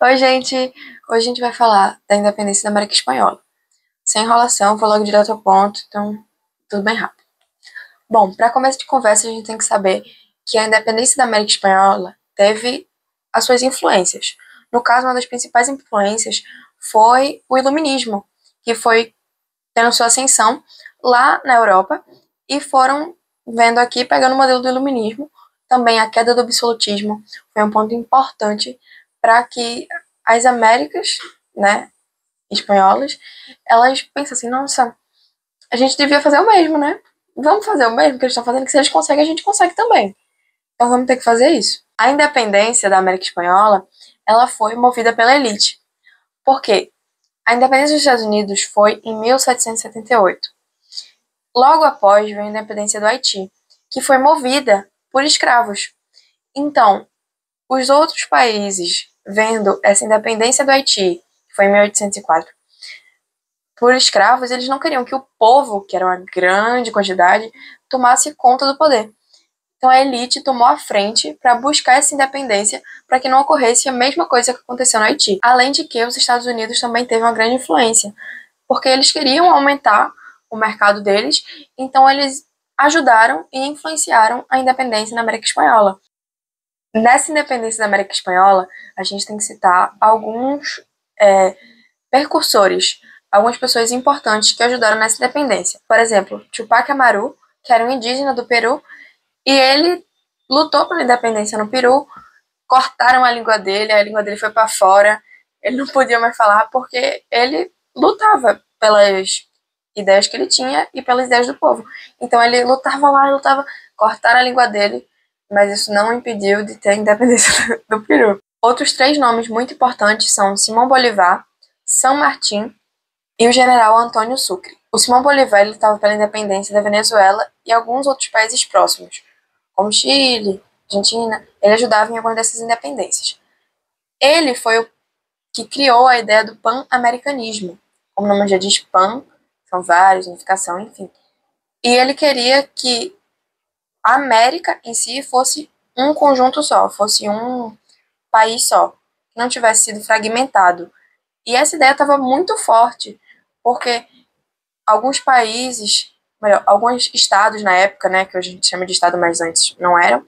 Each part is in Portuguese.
Oi, gente! Hoje a gente vai falar da independência da América Espanhola. Sem enrolação, vou logo direto ao ponto, então tudo bem rápido. Bom, para começo de conversa, a gente tem que saber que a independência da América Espanhola teve as suas influências. No caso, uma das principais influências foi o Iluminismo, que foi tendo sua ascensão lá na Europa e foram vendo aqui, pegando o modelo do Iluminismo. Também a queda do absolutismo foi um ponto importante para que as Américas, né, espanholas, elas pensam assim, nossa, a gente devia fazer o mesmo, né? Vamos fazer o mesmo que eles estão fazendo, que se eles conseguem, a gente consegue também. Então vamos ter que fazer isso. A independência da América Espanhola, ela foi movida pela elite. Por quê? A independência dos Estados Unidos foi em 1778. Logo após veio a independência do Haiti, que foi movida por escravos. Então, os outros países, vendo essa independência do Haiti, que foi em 1804, por escravos, eles não queriam que o povo, que era uma grande quantidade, tomasse conta do poder. Então a elite tomou a frente para buscar essa independência para que não ocorresse a mesma coisa que aconteceu no Haiti. Além de que os Estados Unidos também teve uma grande influência, porque eles queriam aumentar o mercado deles, então eles ajudaram e influenciaram a independência na América Espanhola. Nessa independência da América Espanhola, a gente tem que citar alguns percursores, algumas pessoas importantes que ajudaram nessa independência. Por exemplo, Tupac Amaru, que era um indígena do Peru, e ele lutou pela independência no Peru, cortaram a língua dele foi para fora, ele não podia mais falar porque ele lutava pelas ideias que ele tinha e pelas ideias do povo. Então ele lutava lá, lutava, cortaram a língua dele, mas isso não impediu de ter a independência do Peru. Outros três nomes muito importantes são Simão Bolívar, San Martín e o general Antônio Sucre. O Simão Bolívar estava pela independência da Venezuela e alguns outros países próximos, como Chile, Argentina. Ele ajudava em algumas dessas independências. Ele foi o que criou a ideia do pan-americanismo. Como o nome já diz, pan, são vários, unificação, enfim. E ele queria que a América em si fosse um conjunto só, fosse um país só, que não tivesse sido fragmentado. E essa ideia estava muito forte, porque alguns países, melhor, alguns estados na época, né, que hoje a gente chama de estado, mas antes não eram,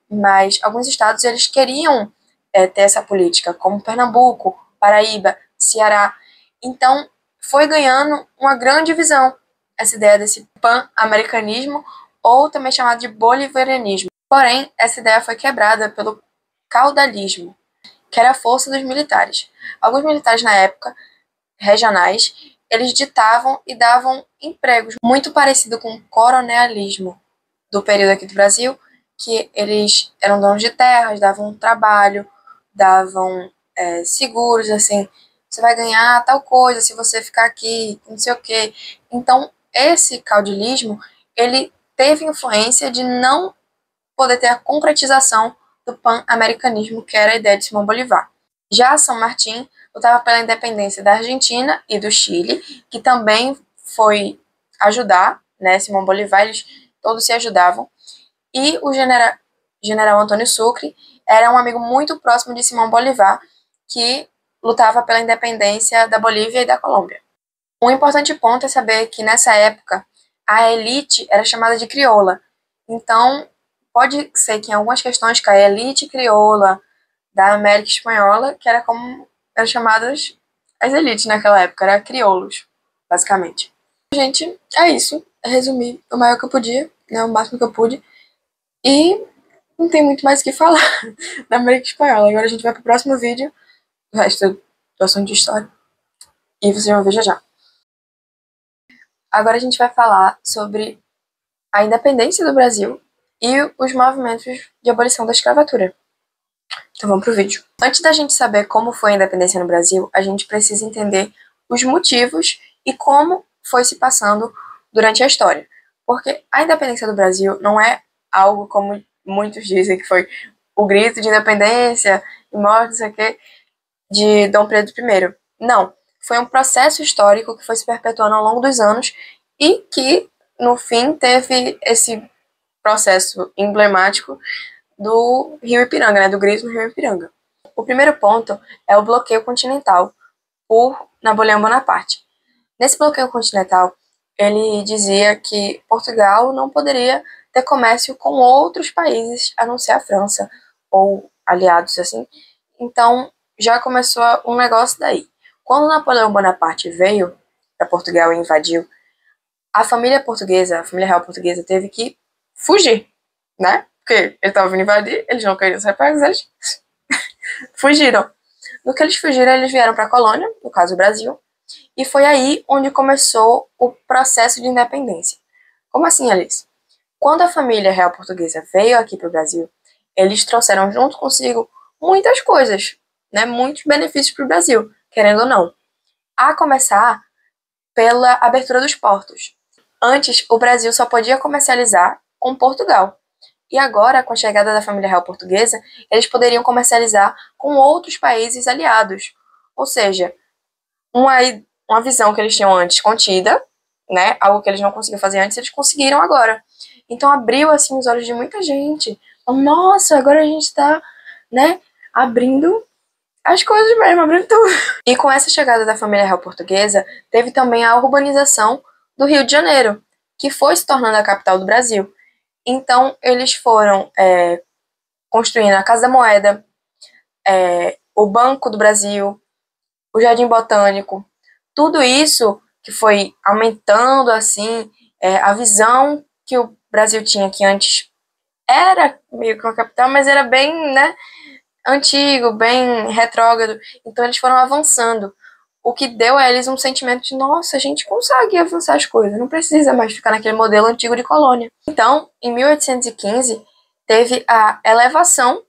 mas alguns estados eles queriam ter essa política, como Pernambuco, Paraíba, Ceará. Então, foi ganhando uma grande visão essa ideia desse pan-americanismo, ou também chamado de bolivarianismo. Porém, essa ideia foi quebrada pelo caudalismo, que era a força dos militares. Alguns militares na época, regionais, eles ditavam e davam empregos, muito parecido com o coronelismo do período aqui do Brasil, que eles eram donos de terras, davam trabalho, davam seguros, assim, você vai ganhar tal coisa se você ficar aqui, não sei o quê. Então, esse caudilismo, ele teve influência de não poder ter a concretização do pan-americanismo, que era a ideia de Simão Bolívar. Já São Martín lutava pela independência da Argentina e do Chile, que também foi ajudar, né, Simão Bolívar, eles todos se ajudavam. E o general Antônio Sucre era um amigo muito próximo de Simão Bolívar, que lutava pela independência da Bolívia e da Colômbia. Um importante ponto é saber que nessa época a elite era chamada de crioula. Então, pode ser que em algumas questões que a elite crioula da América Espanhola, que era como eram chamadas as elites naquela época, era crioulos, basicamente. Gente, é isso. É resumir o maior que eu podia, né, o máximo que eu pude. E não tem muito mais o que falar da América Espanhola. Agora a gente vai pro próximo vídeo, o resto do assunto de história. E vocês vão ver já já. Agora a gente vai falar sobre a independência do Brasil e os movimentos de abolição da escravatura. Então vamos pro vídeo. Antes da gente saber como foi a independência no Brasil, a gente precisa entender os motivos e como foi se passando durante a história. Porque a independência do Brasil não é algo como muitos dizem que foi o grito de independência e morte, não sei o quê, de Dom Pedro I. Não. Foi um processo histórico que foi se perpetuando ao longo dos anos e que, no fim, teve esse processo emblemático do Rio Ipiranga, né, do grito no Rio Ipiranga. O primeiro ponto é o bloqueio continental por Napoleão Bonaparte. Nesse bloqueio continental, ele dizia que Portugal não poderia ter comércio com outros países, a não ser a França, ou aliados assim. Então, já começou um negócio daí. Quando Napoleão Bonaparte veio para Portugal e invadiu, a família portuguesa, a família real portuguesa, teve que fugir, né? Porque ele estava vindo invadir, eles não queriam ser pegos, eles fugiram. No que eles fugiram, eles vieram para a colônia, no caso o Brasil, e foi aí onde começou o processo de independência. Como assim, Alice? Quando a família real portuguesa veio aqui para o Brasil, eles trouxeram junto consigo muitas coisas, né? Muitos benefícios para o Brasil, querendo ou não. A começar pela abertura dos portos. Antes, o Brasil só podia comercializar com Portugal. E agora, com a chegada da família real portuguesa, eles poderiam comercializar com outros países aliados. Ou seja, uma visão que eles tinham antes contida, né? Algo que eles não conseguiam fazer antes, eles conseguiram agora. Então abriu assim os olhos de muita gente. Nossa, agora a gente tá, né, abrindo as coisas mesmo, abrindo tudo. E com essa chegada da família real portuguesa, teve também a urbanização do Rio de Janeiro, que foi se tornando a capital do Brasil. Então eles foram construindo a Casa da Moeda, o Banco do Brasil, o Jardim Botânico, tudo isso que foi aumentando assim a visão que o Brasil tinha, que antes era meio que uma capital, mas era bem, né, antigo, bem retrógrado. Então eles foram avançando, o que deu a eles um sentimento de, nossa, a gente consegue avançar as coisas, não precisa mais ficar naquele modelo antigo de colônia. Então, em 1815, teve a elevação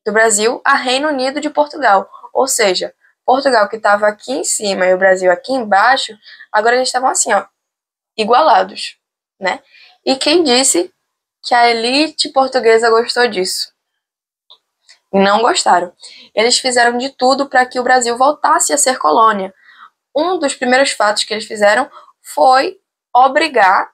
do Brasil a Reino Unido de Portugal, ou seja, Portugal que estava aqui em cima e o Brasil aqui embaixo, agora eles estavam assim, ó, igualados, né? E quem disse que a elite portuguesa gostou disso? Não gostaram. Eles fizeram de tudo para que o Brasil voltasse a ser colônia. Um dos primeiros fatos que eles fizeram foi obrigar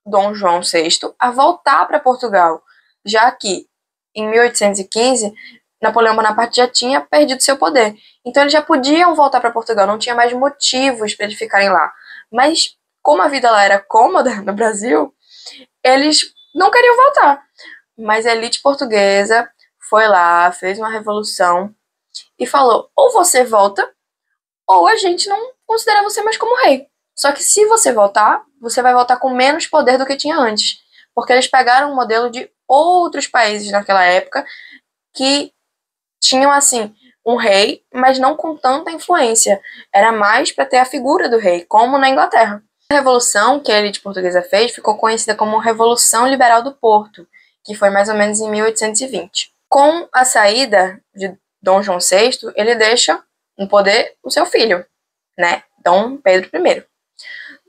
Dom João VI a voltar para Portugal, já que em 1815 Napoleão Bonaparte já tinha perdido seu poder. Então eles já podiam voltar para Portugal, não tinha mais motivos para eles ficarem lá. Mas como a vida lá era cômoda no Brasil, eles não queriam voltar. Mas a elite portuguesa foi lá, fez uma revolução e falou: ou você volta, ou a gente não considera você mais como rei. Só que se você voltar, você vai voltar com menos poder do que tinha antes. Porque eles pegaram um modelo de outros países naquela época que tinham, assim, um rei, mas não com tanta influência. Era mais para ter a figura do rei, como na Inglaterra. A revolução que a elite portuguesa fez ficou conhecida como Revolução Liberal do Porto, que foi mais ou menos em 1820. Com a saída de Dom João VI, ele deixa no poder o seu filho, né, Dom Pedro I.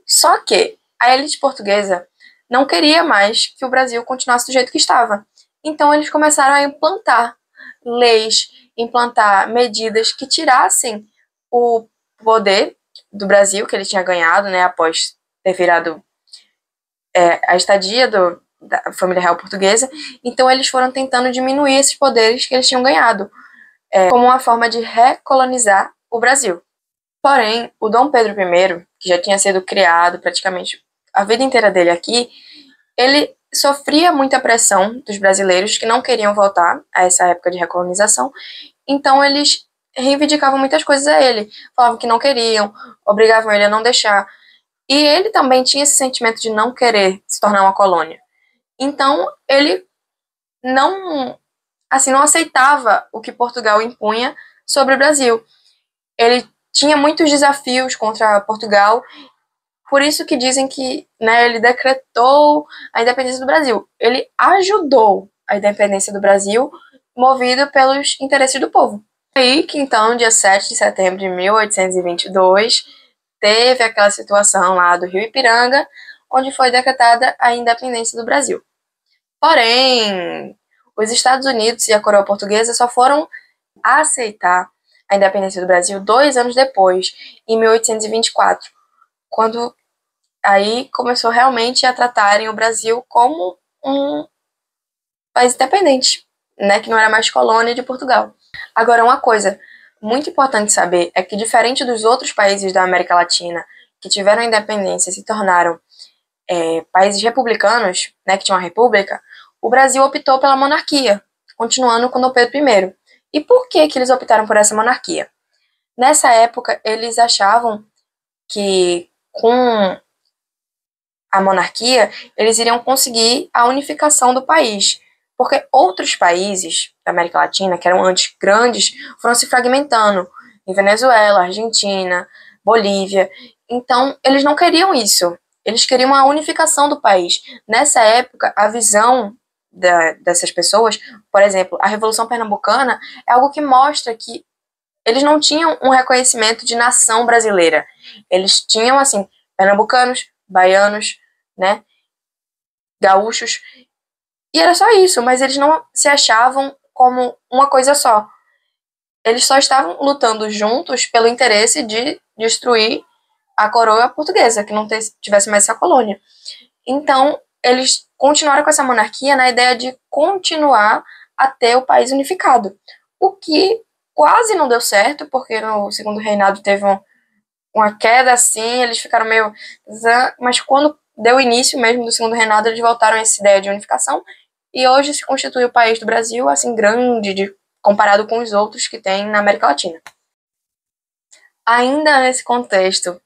Só que a elite portuguesa não queria mais que o Brasil continuasse do jeito que estava. Então eles começaram a implantar leis, implantar medidas que tirassem o poder do Brasil, que ele tinha ganhado, né, após ter virado a estadia da família real portuguesa. Então eles foram tentando diminuir esses poderes que eles tinham ganhado, como uma forma de recolonizar o Brasil. Porém, o Dom Pedro I, que já tinha sido criado praticamente a vida inteira dele aqui, ele sofria muita pressão dos brasileiros que não queriam voltar a essa época de recolonização. Então eles reivindicavam muitas coisas a ele, falavam que não queriam, obrigavam ele a não deixar. E ele também tinha esse sentimento de não querer se tornar uma colônia. Então ele não aceitava o que Portugal impunha sobre o Brasil. Ele tinha muitos desafios contra Portugal, por isso que dizem que, né, ele decretou a independência do Brasil. Ele ajudou a independência do Brasil, movido pelos interesses do povo. Aí que então, dia 7 de setembro de 1822, teve aquela situação lá do Rio Ipiranga, onde foi decretada a independência do Brasil. Porém, os Estados Unidos e a coroa portuguesa só foram aceitar a independência do Brasil 2 anos depois, em 1824, quando aí começou realmente a tratarem o Brasil como um país independente, né, que não era mais colônia de Portugal. Agora, uma coisa muito importante saber é que, diferente dos outros países da América Latina que tiveram independência e se tornaram países republicanos, né, que tinham uma república, o Brasil optou pela monarquia, continuando com Dom Pedro I. E por que que eles optaram por essa monarquia? Nessa época, eles achavam que com a monarquia, eles iriam conseguir a unificação do país, porque outros países da América Latina, que eram antes grandes, foram se fragmentando, em Venezuela, Argentina, Bolívia. Então, eles não queriam isso. Eles queriam a unificação do país. Nessa época, a visão dessas pessoas, por exemplo, a Revolução Pernambucana, é algo que mostra que eles não tinham um reconhecimento de nação brasileira. Eles tinham, assim, pernambucanos, baianos, né, gaúchos, e era só isso, mas eles não se achavam como uma coisa só. Eles só estavam lutando juntos pelo interesse de destruir a coroa portuguesa, que não tivesse mais essa colônia. Então, eles continuaram com essa monarquia na ideia de continuar a ter o país unificado, o que quase não deu certo, porque no segundo reinado teve uma queda assim, eles ficaram meio... Mas quando deu início mesmo do segundo reinado, eles voltaram a essa ideia de unificação, e hoje se constitui o país do Brasil, assim, grande, comparado com os outros que tem na América Latina. Ainda nesse contexto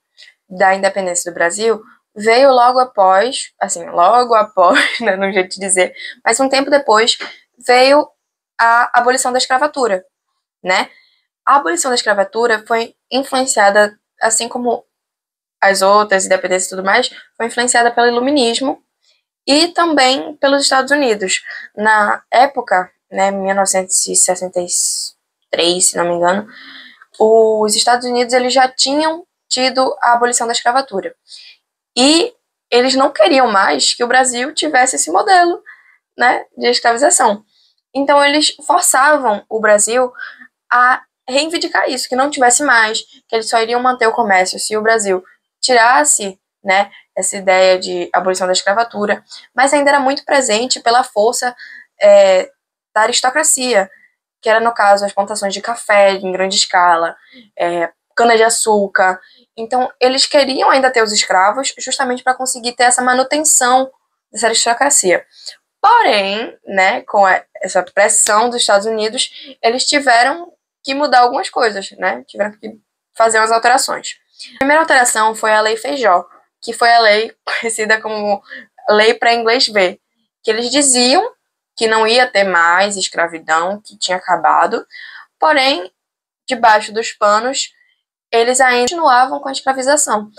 da independência do Brasil, veio logo após, né, no jeito de dizer, mas um tempo depois, veio a abolição da escravatura, né? A abolição da escravatura foi influenciada, assim como as outras, independência e tudo mais, foi influenciada pelo iluminismo e também pelos Estados Unidos. Na época, né, 1963, se não me engano, os Estados Unidos eles já tinham tido a abolição da escravatura. E eles não queriam mais que o Brasil tivesse esse modelo, né, de escravização. Então eles forçavam o Brasil a reivindicar isso, que não tivesse mais, que eles só iriam manter o comércio se o Brasil tirasse, né, essa ideia de abolição da escravatura, mas ainda era muito presente pela força da aristocracia, que era, no caso, as plantações de café em grande escala, cana-de-açúcar. Então, eles queriam ainda ter os escravos justamente para conseguir ter essa manutenção dessa aristocracia. Porém, né, com essa pressão dos Estados Unidos, eles tiveram que mudar algumas coisas, né? Tiveram que fazer umas alterações. A primeira alteração foi a Lei Feijó, que foi a lei conhecida como Lei para Inglês Ver, que eles diziam que não ia ter mais escravidão, que tinha acabado, porém, debaixo dos panos, eles ainda continuavam com a escravização.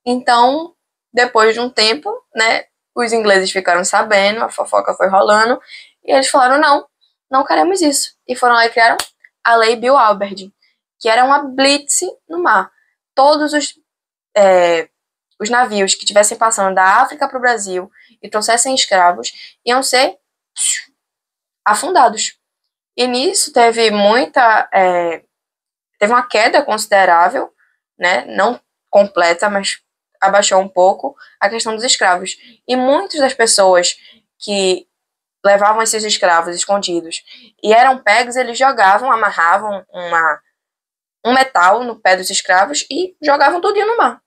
Então, depois de um tempo, né, os ingleses ficaram sabendo, a fofoca foi rolando, e eles falaram, não queremos isso. E foram lá e criaram a Lei Bill Albert, que era uma blitz no mar. Todos os navios que estivessem passando da África para o Brasil e trouxessem escravos iam ser afundados. E nisso teve teve uma queda considerável, né, não completa, mas abaixou um pouco a questão dos escravos. E muitas das pessoas que levavam esses escravos escondidos e eram pegos, eles jogavam, amarravam um metal no pé dos escravos e jogavam tudinho no mar.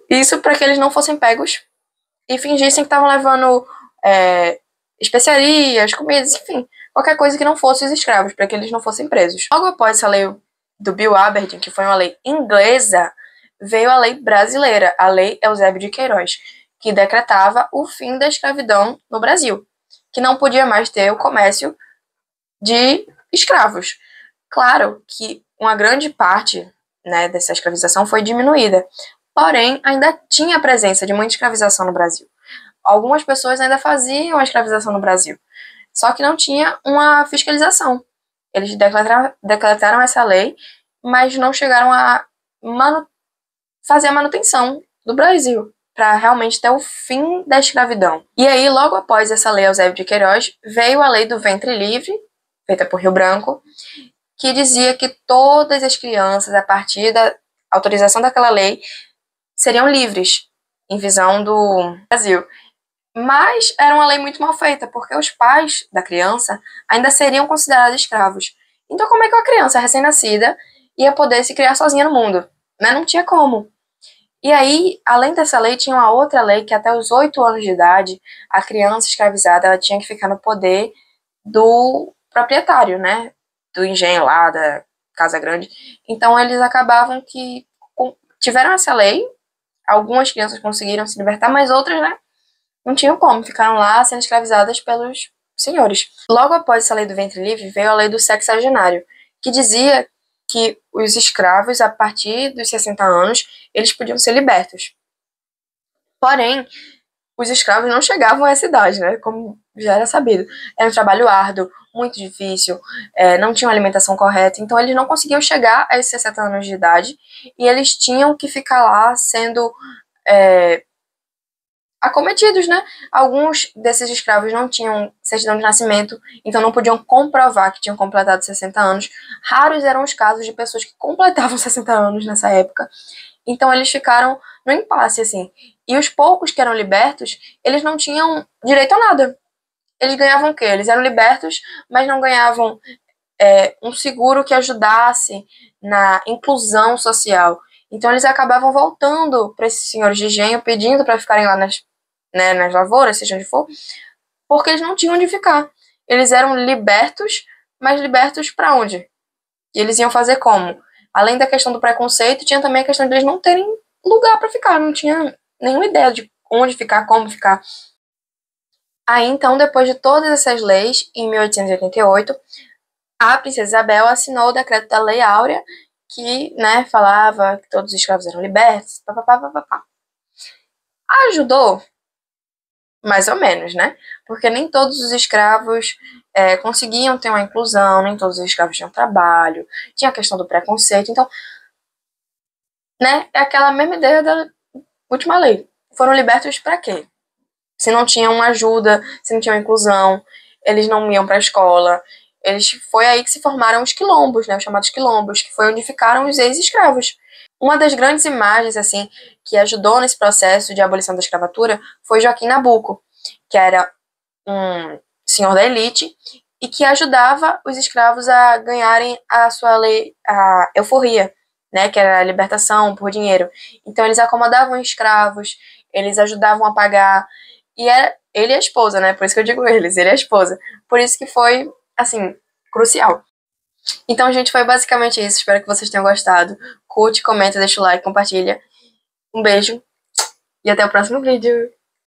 Isso para que eles não fossem pegos e fingissem que estavam levando especiarias, comidas, enfim, qualquer coisa que não fosse os escravos, para que eles não fossem presos. Logo após essa lei do Bill Aberdeen, que foi uma lei inglesa, veio a lei brasileira, a Lei Eusébio de Queiroz, que decretava o fim da escravidão no Brasil, que não podia mais ter o comércio de escravos. Claro que uma grande parte, né, dessa escravização foi diminuída, porém ainda tinha a presença de muita escravização no Brasil. Algumas pessoas ainda faziam a escravização no Brasil, só que não tinha uma fiscalização. Eles decretaram essa lei, mas não chegaram a fazer a manutenção do Brasil, para realmente ter o fim da escravidão. E aí, logo após essa lei Eusébio de Queiroz, veio a lei do ventre livre, feita por Rio Branco, que dizia que todas as crianças, a partir da autorização daquela lei, seriam livres, em visão do Brasil. Mas era uma lei muito mal feita, porque os pais da criança ainda seriam considerados escravos. Então, como é que uma criança recém-nascida ia poder se criar sozinha no mundo? Né? Não tinha como. E aí, além dessa lei, tinha uma outra lei que até os 8 anos de idade, a criança escravizada ela tinha que ficar no poder do proprietário, né? Do engenho lá, da Casa Grande. Então, eles acabavam que tiveram essa lei, algumas crianças conseguiram se libertar, mas outras, né? Não tinham como, ficaram lá sendo escravizadas pelos senhores. Logo após essa lei do ventre livre, veio a lei do sexagenário, que dizia que os escravos, a partir dos 60 anos, eles podiam ser libertos. Porém, os escravos não chegavam a essa idade, né? Como já era sabido. Era um trabalho árduo, muito difícil, não tinham alimentação correta, então eles não conseguiam chegar a esses 60 anos de idade e eles tinham que ficar lá sendo acometidos, né? Alguns desses escravos não tinham certidão de nascimento, então não podiam comprovar que tinham completado 60 anos. Raros eram os casos de pessoas que completavam 60 anos nessa época. Então eles ficaram no impasse, assim. E os poucos que eram libertos, eles não tinham direito a nada. Eles ganhavam o quê? Eles eram libertos, mas não ganhavam um seguro que ajudasse na inclusão social. Então eles acabavam voltando para esses senhores de engenho, pedindo para ficarem lá nas lavouras, seja onde for, porque eles não tinham onde ficar. Eles eram libertos, mas libertos para onde? E eles iam fazer como? Além da questão do preconceito, tinha também a questão de eles não terem lugar para ficar, não tinha nenhuma ideia de onde ficar, como ficar. Aí então, depois de todas essas leis, em 1888, a princesa Isabel assinou o decreto da Lei Áurea, que, né, falava que todos os escravos eram libertos, papapá, papapá. Ajudou? Mais ou menos, né? Porque nem todos os escravos conseguiam ter uma inclusão, nem todos os escravos tinham trabalho, tinha a questão do preconceito. Então, né, é aquela mesma ideia da última lei. Foram libertos para quê? Se não tinham ajuda, se não tinham inclusão, eles não iam para a escola. Foi aí que se formaram os quilombos, né, os chamados quilombos, que foi onde ficaram os ex-escravos. Uma das grandes imagens assim que ajudou nesse processo de abolição da escravatura foi Joaquim Nabuco, que era um senhor da elite e que ajudava os escravos a ganharem a sua lei, a euforia, né, que era a libertação por dinheiro. Então eles acomodavam escravos, eles ajudavam a pagar e ele e a esposa, né? Por isso que eu digo eles, ele e a esposa. Por isso que foi assim crucial. Então, gente, foi basicamente isso. Espero que vocês tenham gostado. Curte, comenta, deixa o like, compartilha. Um beijo e até o próximo vídeo.